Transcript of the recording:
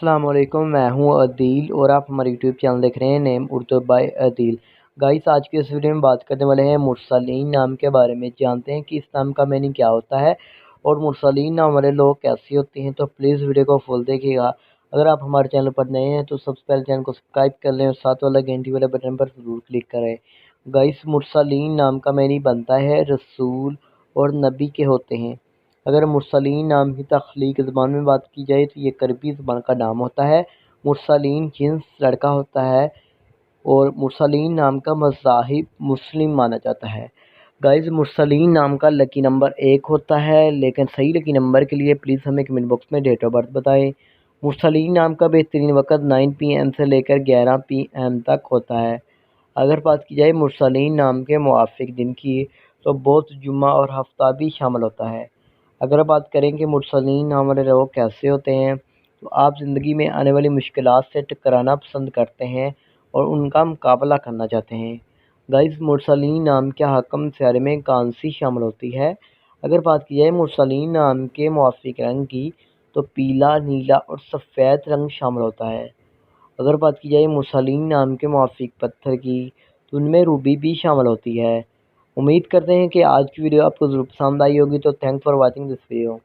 अस्सलाम वालेकुम, मैं हूं अदील और आप हमारे यूट्यूब चैनल देख रहे हैं name Urdu by Adeel. Guys, आज के इस वीडियो में बात करने वाले हैं मुरसलीन नाम के बारे में। जानते हैं कि इस नाम का मीनिंग क्या होता है और मुरसलीन नाम वाले लोग कैसे होते हैं। तो प्लीज़ वीडियो को फुल देखिएगा। अगर आप हमारे चैनल पर नए हैं तो सबसे पहले चैनल को सब्सक्राइब कर लें और साथ वाला घंटी वाले बटन पर ज़रूर क्लिक करें। गाइस, मुरसलीन नाम का मीनिंग बनता है रसूल और नबी के होते हैं। अगर मुरसलीन नाम की तख्लीक ज़बान में बात की जाए तो ये करबी ज़बान का नाम होता है। मुरसलीन जिन्स लड़का होता है और मुरसलीन नाम का मज़ाहिब मुस्लिम माना जाता है। गाइस, मुरसलीन नाम का लकी नंबर 1 होता है, लेकिन सही लकी नंबर के लिए प्लीज़ हमें कमेंट बॉक्स में डेट ऑफ बर्थ बताएं। मुरसलीन नाम का बेहतरीन वक़्त 9 PM से लेकर 11 PM तक होता है। अगर बात की जाए मुरसलीन नाम के मुवाफ़िक दिन की तो बहुत जुम्मा और हफ्ता भी शामिल होता है। अगर बात करें कि मुरसलीन नाम वाले लोग कैसे होते हैं, तो आप ज़िंदगी में आने वाली मुश्किलात से टकराना पसंद करते हैं और उनका मुकाबला करना चाहते हैं। गाइस, मुरसलीन नाम के हाकम सियारे में कांसी शामिल होती है। अगर बात की जाए मुरसलीन नाम के मुवाफ़िक रंग की तो पीला, नीला और सफ़ेद रंग शामिल होता है। अगर बात की जाए मुरसलीन नाम के मुवाफ़िक पत्थर की तो उनमें रूबी भी शामिल होती है। उम्मीद करते हैं कि आज की वीडियो आपको ज़रूर पसंद आई होगी। तो thanks for watching this video.